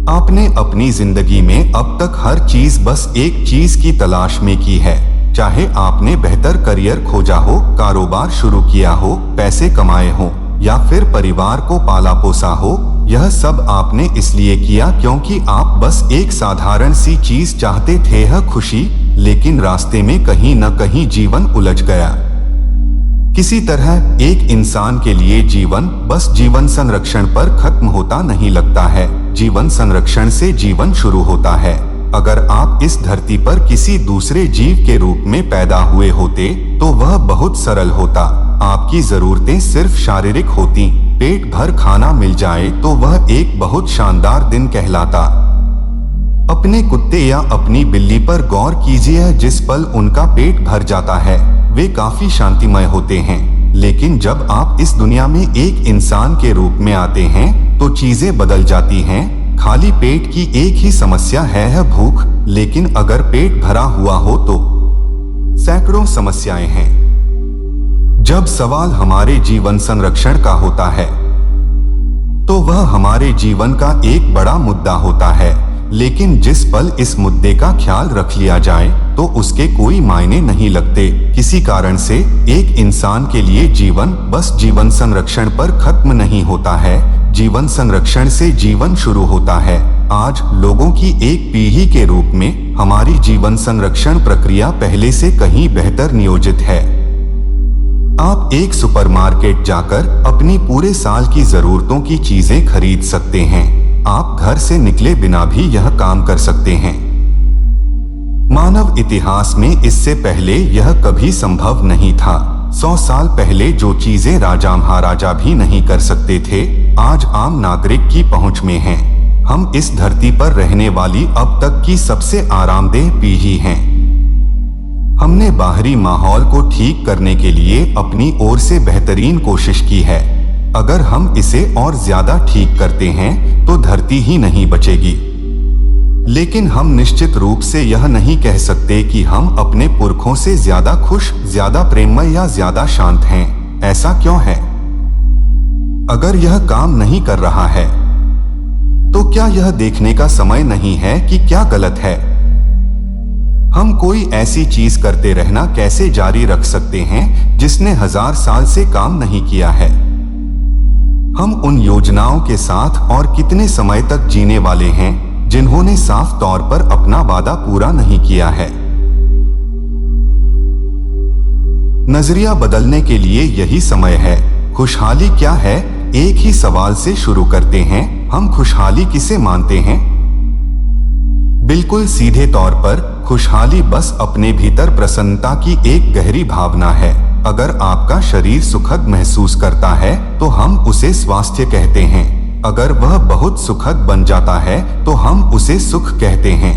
आपने अपनी जिंदगी में अब तक हर चीज बस एक चीज की तलाश में की है। चाहे आपने बेहतर करियर खोजा हो, कारोबार शुरू किया हो, पैसे कमाए हो या फिर परिवार को पाला पोसा हो, यह सब आपने इसलिए किया क्योंकि आप बस एक साधारण सी चीज चाहते थे, यह खुशी। लेकिन रास्ते में कहीं न कहीं जीवन उलझ गया। किसी तरह एक इंसान के लिए जीवन बस जीवन संरक्षण पर खत्म होता नहीं लगता है। जीवन संरक्षण से जीवन शुरू होता है। अगर आप इस धरती पर किसी दूसरे जीव के रूप में पैदा हुए होते तो वह बहुत सरल होता। आपकी जरूरतें सिर्फ शारीरिक होती, पेट भर खाना मिल जाए तो वह एक बहुत शानदार दिन कहलाता। अपने कुत्ते या अपनी बिल्ली पर गौर कीजिए, जिस पल उनका पेट भर जाता है वे काफी शांतिमय होते हैं। लेकिन जब आप इस दुनिया में एक इंसान के रूप में आते हैं तो चीजें बदल जाती हैं। खाली पेट की एक ही समस्या है भूख, लेकिन अगर पेट भरा हुआ हो तो सैकड़ों समस्याएं हैं। जब सवाल हमारे जीवन संरक्षण का होता है तो वह हमारे जीवन का एक बड़ा मुद्दा होता है। लेकिन जिस पल इस मुद्दे का ख्याल रख लिया जाए तो उसके कोई मायने नहीं लगते। किसी कारण से एक इंसान के लिए जीवन बस जीवन संरक्षण पर खत्म नहीं होता है, जीवन संरक्षण से जीवन शुरू होता है। आज लोगों की एक पीढ़ी के रूप में हमारी जीवन संरक्षण प्रक्रिया पहले से कहीं बेहतर नियोजित है। आप एक सुपरमार्केट जाकर अपनी पूरे साल की जरूरतों की चीजें खरीद सकते हैं। आप घर से निकले बिना भी यह काम कर सकते हैं। मानव इतिहास में इससे पहले यह कभी संभव नहीं था। 100 साल पहले जो चीजें राजा महाराजा भी नहीं कर सकते थे, आज आम नागरिक की पहुंच में हैं। हम इस धरती पर रहने वाली अब तक की सबसे आरामदेह पीढ़ी हैं। हमने बाहरी माहौल को ठीक करने के लिए अपनी ओर से बेहतरीन कोशिश की है। अगर हम इसे और ज्यादा ठीक करते हैं तो धरती ही नहीं बचेगी। लेकिन हम निश्चित रूप से यह नहीं कह सकते कि हम अपने पुरखों से ज्यादा खुश, ज्यादा प्रेममय या ज्यादा शांत हैं। ऐसा क्यों है? अगर यह काम नहीं कर रहा है तो क्या यह देखने का समय नहीं है कि क्या गलत है? हम कोई ऐसी चीज करते रहना कैसे जारी रख सकते हैं जिसने 1000 साल से काम नहीं किया है? हम उन योजनाओं के साथ और कितने समय तक जीने वाले हैं जिन्होंने साफ तौर पर अपना वादा पूरा नहीं किया है? नजरिया बदलने के लिए यही समय है। खुशहाली क्या है? एक ही सवाल से शुरू करते हैं, हम खुशहाली किसे मानते हैं? बिल्कुल सीधे तौर पर खुशहाली बस अपने भीतर प्रसन्नता की एक गहरी भावना है। अगर आपका शरीर सुखद महसूस करता है तो हम उसे स्वास्थ्य कहते हैं। अगर वह बहुत सुखद बन जाता है तो हम उसे सुख कहते हैं।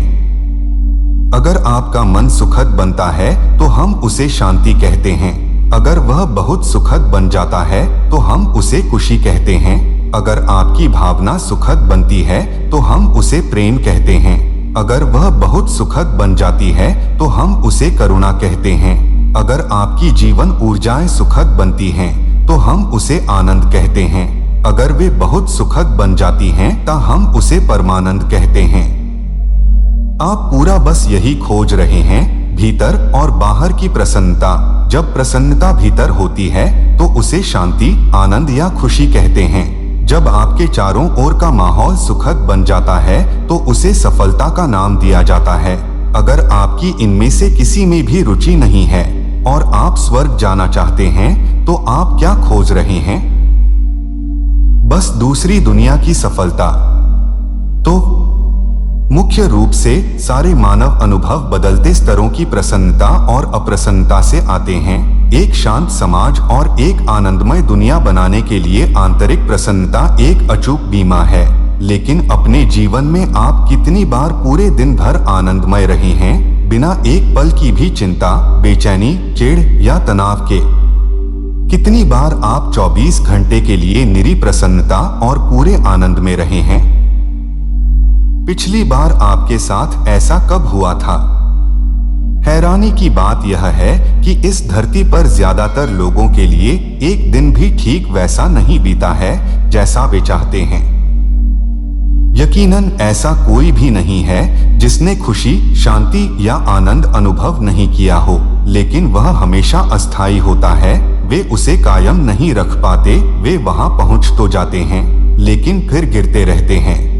अगर आपका मन सुखद बनता है तो हम उसे शांति कहते हैं। अगर वह बहुत सुखद बन जाता है तो हम उसे खुशी कहते हैं। अगर आपकी भावना सुखद बनती है तो हम उसे प्रेम कहते हैं। अगर वह बहुत सुखद बन जाती है तो हम उसे करुणा कहते हैं। अगर आपकी जीवन ऊर्जाएं सुखद बनती हैं तो हम उसे आनंद कहते हैं। अगर वे बहुत सुखद बन जाती हैं तो हम उसे परमानंद कहते हैं। आप पूरा बस यही खोज रहे हैं, भीतर और बाहर की प्रसन्नता। जब प्रसन्नता भीतर होती है तो उसे शांति, आनंद या खुशी कहते हैं। जब आपके चारों ओर का माहौल सुखद बन जाता है तो उसे सफलता का नाम दिया जाता है। अगर आपकी इनमें से किसी में भी रुचि नहीं है और आप स्वर्ग जाना चाहते हैं तो आप क्या खोज रहे हैं? बस दूसरी दुनिया की सफलता। तो मुख्य रूप से सारे मानव अनुभव बदलते स्तरों की प्रसन्नता और अप्रसन्नता से आते हैं। एक शांत समाज और एक आनंदमय दुनिया बनाने के लिए आंतरिक प्रसन्नता एक अचूक बीमा है। लेकिन अपने जीवन में आप कितनी बार पूरे दिन भर आनंदमय रहे हैं बिना एक पल की भी चिंता, बेचैनी, चिढ़ या तनाव के? कितनी बार आप 24 घंटे के लिए निरी प्रसन्नता और पूरे आनंद में रहे हैं? पिछली बार आपके साथ ऐसा कब हुआ था? हैरानी की बात यह है कि इस धरती पर ज्यादातर लोगों के लिए एक दिन भी ठीक वैसा नहीं बीता है जैसा वे चाहते हैं। यकीनन ऐसा कोई भी नहीं है जिसने खुशी, शांति या आनंद अनुभव नहीं किया हो, लेकिन वह हमेशा अस्थायी होता है। वे उसे कायम नहीं रख पाते। वे वहां पहुंच तो जाते हैं, लेकिन फिर गिरते रहते हैं।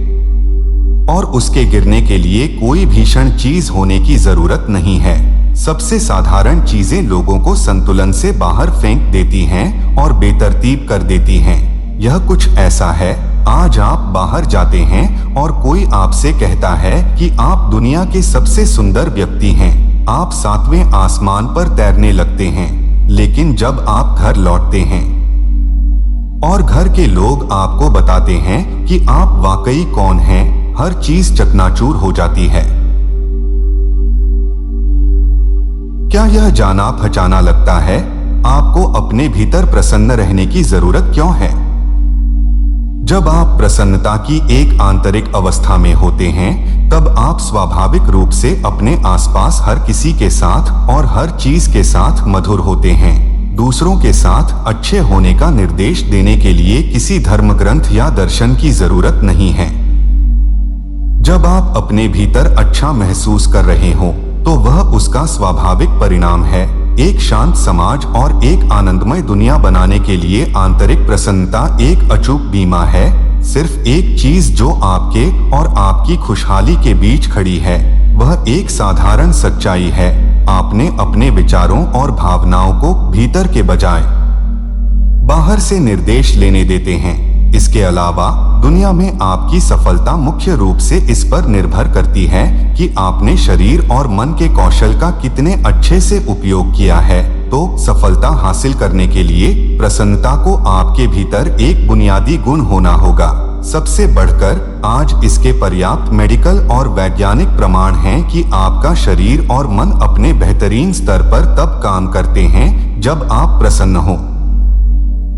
और उसके गिरने के लिए कोई भीषण चीज होने की जरूरत नहीं है। सबसे साधारण चीजें लोगों को संतुलन से बाहर फेंक देती हैं और बेतरतीब कर देती हैं। यह कुछ ऐसा है, आज आप बाहर जाते हैं और कोई आपसे कहता है कि आप दुनिया के सबसे सुंदर व्यक्ति हैं। आप 7वें आसमान पर तैरने लगते हैं, लेकिन जब आप घर लौटते हैं और घर के लोग आपको बताते हैं कि आप वाकई कौन हैं, हर चीज चकनाचूर हो जाती है। क्या यह जाना पहचाना लगता है? आपको अपने भीतर प्रसन्न रहने की जरूरत क्यों है? जब आप प्रसन्नता की एक आंतरिक अवस्था में होते हैं, तब आप स्वाभाविक रूप से अपने आसपास हर किसी के साथ और हर चीज के साथ मधुर होते हैं। दूसरों के साथ अच्छे होने का निर्देश देने के लिए किसी धर्म ग्रंथ या दर्शन की जरूरत नहीं है। जब आप अपने भीतर अच्छा महसूस कर रहे हो, तो वह उसका स्वाभाविक परिणाम है। एक शांत समाज और एक आनंदमय दुनिया बनाने के लिए आंतरिक प्रसन्नता एक अचूक बीमा है। सिर्फ एक चीज जो आपके और आपकी खुशहाली के बीच खड़ी है, वह एक साधारण सच्चाई है। आपने अपने विचारों और भावनाओं को भीतर के बजाय बाहर से निर्देश लेने देते हैं। इसके अलावा दुनिया में आपकी सफलता मुख्य रूप से इस पर निर्भर करती है कि आपने शरीर और मन के कौशल का कितने अच्छे से उपयोग किया है। तो सफलता हासिल करने के लिए प्रसन्नता को आपके भीतर एक बुनियादी गुण होना होगा। सबसे बढ़कर आज इसके पर्याप्त मेडिकल और वैज्ञानिक प्रमाण हैं कि आपका शरीर और मन अपने बेहतरीन स्तर पर तब काम करते हैं जब आप प्रसन्न हो।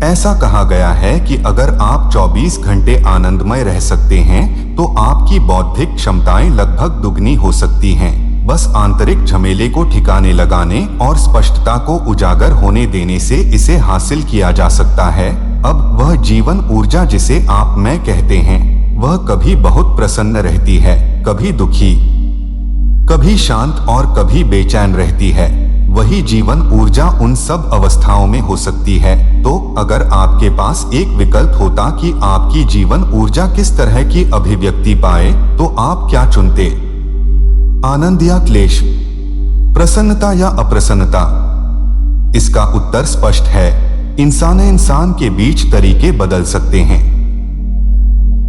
ऐसा कहा गया है कि अगर आप 24 घंटे आनंदमय रह सकते हैं, तो आपकी बौद्धिक क्षमताएं लगभग दुगनी हो सकती हैं। बस आंतरिक झमेले को ठिकाने लगाने और स्पष्टता को उजागर होने देने से इसे हासिल किया जा सकता है। अब वह जीवन ऊर्जा जिसे आप मैं कहते हैं, वह कभी बहुत प्रसन्न रहती है, कभी दुखी, कभी शांत और कभी बेचैन रहती है। वही जीवन ऊर्जा उन सब अवस्थाओं में हो सकती है। तो अगर आपके पास एक विकल्प होता कि आपकी जीवन ऊर्जा किस तरह की अभिव्यक्ति पाए, तो आप क्या चुनते? आनंद या क्लेश, प्रसन्नता या अप्रसन्नता? इसका उत्तर स्पष्ट है। इंसान के बीच तरीके बदल सकते हैं,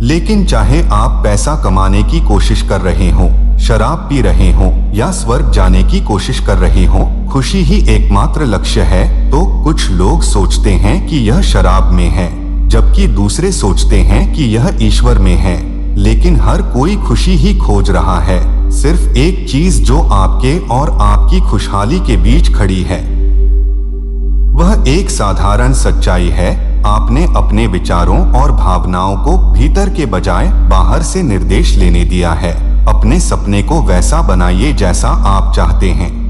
लेकिन चाहे आप पैसा कमाने की कोशिश कर रहे हो, शराब पी रहे हो या स्वर्ग जाने की कोशिश कर रहे हो, खुशी ही एकमात्र लक्ष्य है, तो कुछ लोग सोचते हैं कि यह शराब में है, जबकि दूसरे सोचते हैं कि यह ईश्वर में है। लेकिन हर कोई खुशी ही खोज रहा है। सिर्फ एक चीज जो आपके और आपकी खुशहाली के बीच खड़ी है, वह एक साधारण सच्चाई है। आपने अपने विचारों और भावनाओं को भीतर के बजाय बाहर से निर्देश लेने दिया है। अपने सपने को वैसा बनाइए जैसा आप चाहते हैं।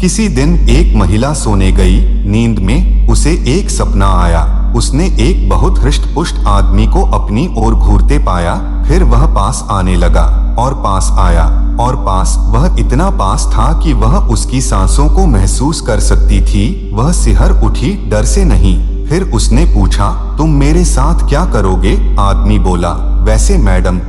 किसी दिन एक महिला सोने गई। नींद में उसे एक सपना आया। उसने एक बहुत हृष्ट-पुष्ट आदमी को अपनी ओर घूरते पाया। फिर वह पास आने लगा और पास आया और पास। वह इतना पास था कि वह उसकी सांसों को महसूस कर सकती थी। वह सिहर उठी, डर से नहीं। फिर उसने पूछा, तुम मेरे साथ क्या करोगे? आदमी बोला, वैसे मैडम,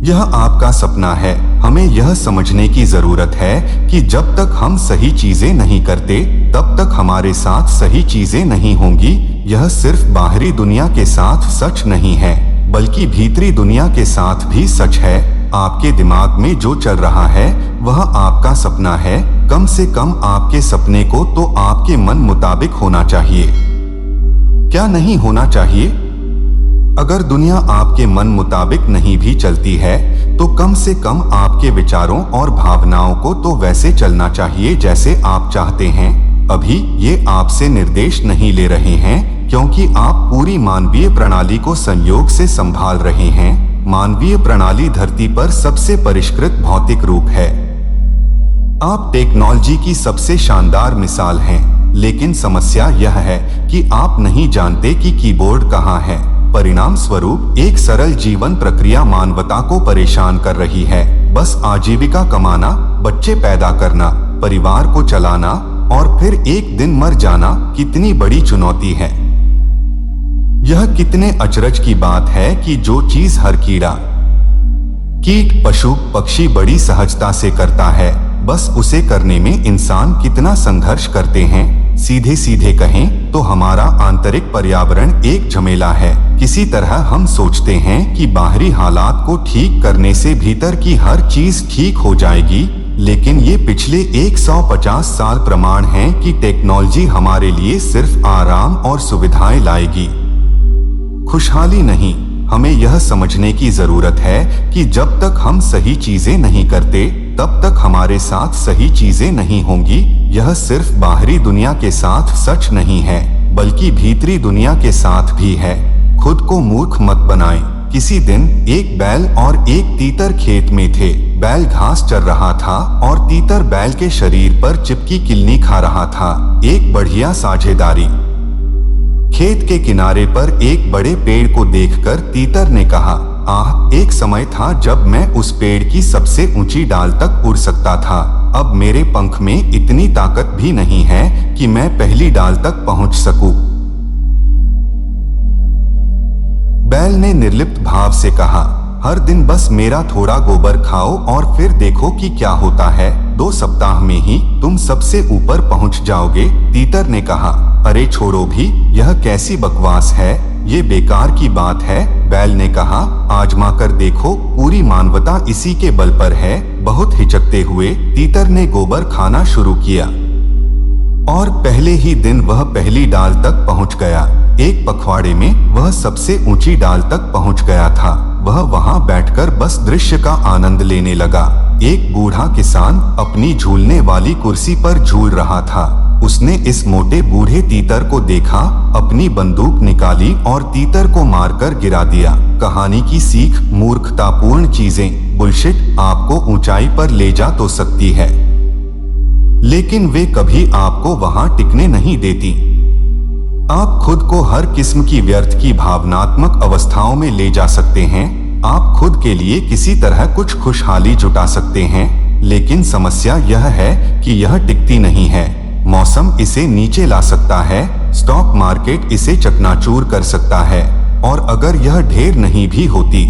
यह आपका सपना है। हमें यह समझने की जरूरत है कि जब तक हम सही चीजें नहीं करते, तब तक हमारे साथ सही चीजें नहीं होंगी। यह सिर्फ बाहरी दुनिया के साथ सच नहीं है, बल्कि भीतरी दुनिया के साथ भी सच है। आपके दिमाग में जो चल रहा है, वह आपका सपना है। कम से कम आपके सपने को तो आपके मन मुताबिक होना चाहिए, क्या नहीं होना चाहिए? अगर दुनिया आपके मन मुताबिक नहीं भी चलती है, तो कम से कम आपके विचारों और भावनाओं को तो वैसे चलना चाहिए जैसे आप चाहते हैं। अभी ये आपसे निर्देश नहीं ले रहे हैं, क्योंकि आप पूरी मानवीय प्रणाली को संयोग से संभाल रहे हैं। मानवीय प्रणाली धरती पर सबसे परिष्कृत भौतिक रूप है। आप टेक्नोलॉजी की सबसे शानदार मिसाल हैं, लेकिन समस्या यह है कि आप नहीं जानते कि कीबोर्ड कहाँ है। परिणाम स्वरूप एक सरल जीवन प्रक्रिया मानवता को परेशान कर रही है। बस आजीविका कमाना, बच्चे पैदा करना, परिवार को चलाना और फिर एक दिन मर जाना कितनी बड़ी चुनौती है। यह कितने अचरज की बात है कि जो चीज हर कीड़ा, कीट, पशु, पक्षी बड़ी सहजता से करता है, बस उसे करने में इंसान कितना संघर्ष करते हैं। सीधे सीधे कहें तो हमारा आंतरिक पर्यावरण एक झमेला है। किसी तरह हम सोचते हैं कि बाहरी हालात को ठीक करने से भीतर की हर चीज ठीक हो जाएगी, लेकिन ये पिछले 150 साल प्रमाण हैं कि टेक्नोलॉजी हमारे लिए सिर्फ आराम और सुविधाएं लाएगी, खुशहाली नहीं। हमें यह समझने की जरूरत है कि जब तक हम सही चीजें नहीं करते, तब तक हमारे साथ सही चीजें नहीं होंगी। यह सिर्फ बाहरी दुनिया के साथ सच नहीं है, बल्कि भीतरी दुनिया के साथ भी है। खुद को मूर्ख मत बनाएं। किसी दिन एक बैल और एक तीतर खेत में थे। बैल घास चर रहा था और तीतर बैल के शरीर पर चिपकी किलनी खा रहा था। एक बढ़िया साझेदारी। खेत के किनारे पर एक बड़े पेड़ को देखकर तीतर ने कहा, आह, एक समय था जब मैं उस पेड़ की सबसे ऊंची डाल तक उड़ सकता था। अब मेरे पंख में इतनी ताकत भी नहीं है कि मैं पहली डाल तक पहुंच सकूं। बैल ने निर्लिप्त भाव से कहा, हर दिन बस मेरा थोड़ा गोबर खाओ और फिर देखो कि क्या होता है। 2 सप्ताह में ही तुम सबसे ऊपर पहुंच जाओगे। तीतर ने कहा, अरे छोड़ो भी, यह कैसी बकवास है, ये बेकार की बात है। बैल ने कहा, आजमा कर देखो, पूरी मानवता इसी के बल पर है। बहुत हिचकते हुए तीतर ने गोबर खाना शुरू किया और पहले ही दिन वह पहली डाल तक पहुंच गया। एक पखवाड़े में वह सबसे ऊंची डाल तक पहुंच गया था। वह वहां बैठकर बस दृश्य का आनंद लेने लगा। एक बूढ़ा किसान अपनी झूलने वाली कुर्सी पर झूल रहा था। उसने इस मोटे बूढ़े तीतर को देखा, अपनी बंदूक निकाली और तीतर को मारकर गिरा दिया। कहानी की सीख, मूर्खतापूर्ण चीजें, बुलशिट आपको ऊंचाई पर ले जा तो सकती है, लेकिन वे कभी आपको वहां टिकने नहीं देती। आप खुद को हर किस्म की व्यर्थ की भावनात्मक अवस्थाओं में ले जा सकते हैं। आप खुद के लिए किसी तरह कुछ खुशहाली जुटा सकते हैं, लेकिन समस्या यह है कि यह टिकती नहीं है। मौसम इसे नीचे ला सकता है, स्टॉक मार्केट इसे चकनाचूर कर सकता है, और अगर यह ढेर नहीं भी होती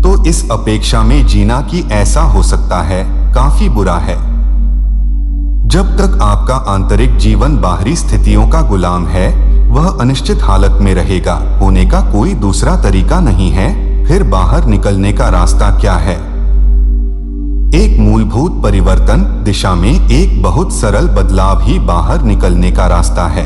तो इस अपेक्षा में जीना कि ऐसा हो सकता है काफी बुरा है। जब तक आपका आंतरिक जीवन बाहरी स्थितियों का गुलाम है, वह अनिश्चित हालत में रहेगा। होने का कोई दूसरा तरीका नहीं है। फिर बाहर निकलने का रास्ता क्या है? एक मूलभूत परिवर्तन दिशा में एक बहुत सरल बदलाव ही बाहर निकलने का रास्ता है।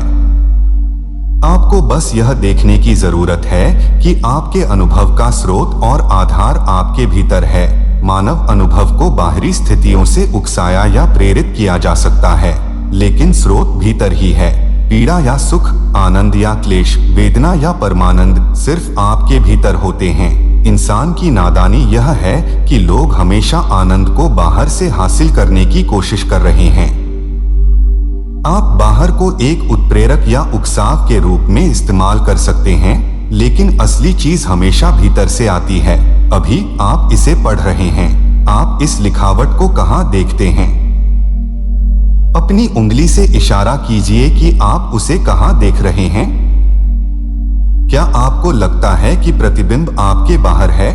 आपको बस यह देखने की जरूरत है कि आपके अनुभव का स्रोत और आधार आपके भीतर है। मानव अनुभव को बाहरी स्थितियों से उकसाया या प्रेरित किया जा सकता है, लेकिन स्रोत भीतर ही है। पीड़ा या सुख, आनंद या क्लेश, वेदना या परमानंद सिर्फ आपके भीतर होते हैं। इंसान की नादानी यह है कि लोग हमेशा आनंद को बाहर से हासिल करने की कोशिश कर रहे हैं। आप बाहर को एक उत्प्रेरक या उकसाव के रूप में इस्तेमाल कर सकते हैं, लेकिन असली चीज हमेशा भीतर से आती है। अभी आप इसे पढ़ रहे हैं। आप इस लिखावट को कहां देखते हैं? अपनी उंगली से इशारा कीजिए कि आप उसे कहां देख रहे हैं। क्या आपको लगता है कि प्रतिबिंब आपके बाहर है?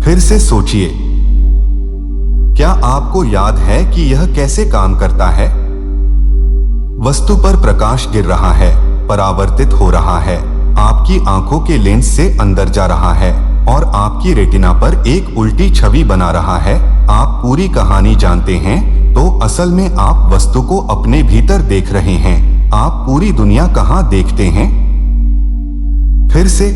फिर से सोचिए, क्या आपको याद है कि यह कैसे काम करता है? वस्तु पर प्रकाश गिर रहा है, परावर्तित हो रहा है, आपकी आंखों के लेंस से अंदर जा रहा है और आपकी रेटिना पर एक उल्टी छवि बना रहा है। आप पूरी कहानी जानते हैं, तो असल में आप वस्तु को अपने भीतर देख रहे हैं। आप पूरी दुनिया कहां देखते हैं? फिर से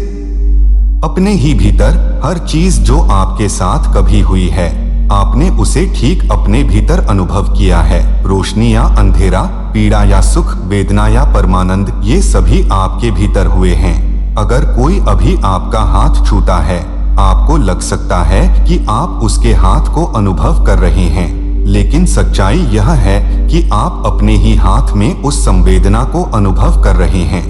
अपने ही भीतर। हर चीज जो आपके साथ कभी हुई है, आपने उसे ठीक अपने भीतर अनुभव किया है। रोशनी या अंधेरा, पीड़ा या सुख, वेदना या परमानंद, ये सभी आपके भीतर हुए हैं। अगर कोई अभी आपका हाथ छूता है, आपको लग सकता है कि आप उसके हाथ को अनुभव कर रहे हैं, लेकिन सच्चाई यह है कि आप अपने ही हाथ में उस संवेदना को अनुभव कर रहे हैं।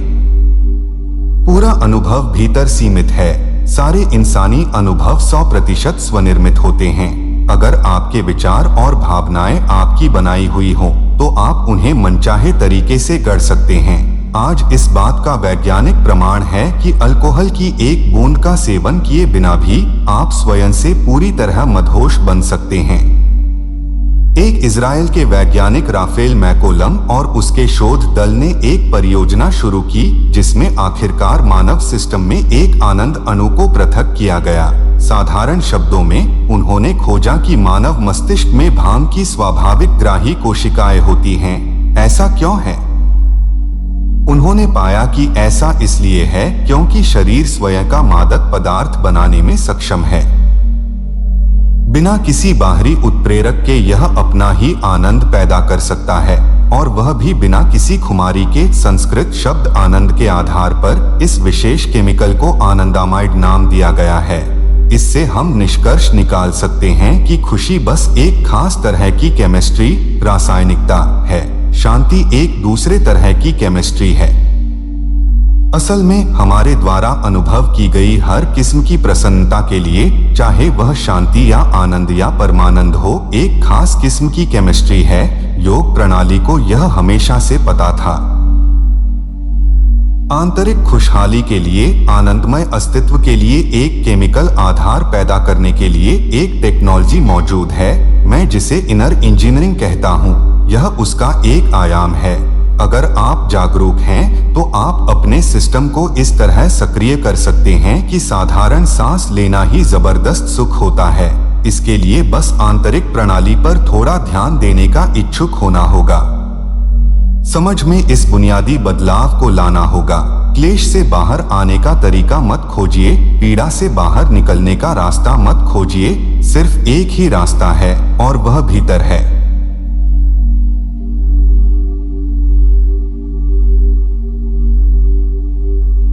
पूरा अनुभव भीतर सीमित है। सारे इंसानी अनुभव 100% स्वनिर्मित होते हैं। अगर आपके विचार और भावनाएं आपकी बनाई हुई हों, तो आप उन्हें मनचाहे तरीके से गढ़ सकते हैं। आज इस बात का वैज्ञानिक प्रमाण है कि अल्कोहल की एक बूंद का सेवन किए बिना भी आप स्वयं से पूरी तरह मदहोश बन सकते हैं। एक इजराइल के वैज्ञानिक राफेल मैकोलम और उसके शोध दल ने एक परियोजना शुरू की, जिसमें आखिरकार मानव सिस्टम में एक आनंद अणु को पृथक किया गया। साधारण शब्दों में उन्होंने खोजा कि मानव मस्तिष्क में भांग की स्वाभाविक ग्राही कोशिकाएं होती हैं। ऐसा क्यों है? उन्होंने पाया कि ऐसा इसलिए है क्योंकि शरीर स्वयं का मादक पदार्थ बनाने में सक्षम है। बिना किसी बाहरी उत्प्रेरक के यह अपना ही आनंद पैदा कर सकता है, और वह भी बिना किसी खुमारी के। संस्कृत शब्द आनंद के आधार पर इस विशेष केमिकल को आनंदामाइड नाम दिया गया है। इससे हम निष्कर्ष निकाल सकते हैं कि खुशी बस एक खास तरह की केमिस्ट्री, रासायनिकता है। शांति एक दूसरे तरह की केमिस्ट्री है। असल में हमारे द्वारा अनुभव की गई हर किस्म की प्रसन्नता के लिए, चाहे वह शांति या आनंद या परमानंद हो, एक खास किस्म की केमिस्ट्री है। योग प्रणाली को यह हमेशा से पता था। आंतरिक खुशहाली के लिए, आनंदमय अस्तित्व के लिए एक केमिकल आधार पैदा करने के लिए एक टेक्नोलॉजी मौजूद है। मैं जिसे इनर इंजीनियरिंग कहता हूँ, यह उसका एक आयाम है। अगर आप जागरूक हैं, तो आप अपने सिस्टम को इस तरह सक्रिय कर सकते हैं कि साधारण सांस लेना ही जबरदस्त सुख होता है। इसके लिए बस आंतरिक प्रणाली पर थोड़ा ध्यान देने का इच्छुक होना होगा। समझ में इस बुनियादी बदलाव को लाना होगा। क्लेश से बाहर आने का तरीका मत खोजिए, पीड़ा से बाहर निकलने का रास्ता मत खोजिए। सिर्फ एक ही रास्ता है, और वह भीतर है।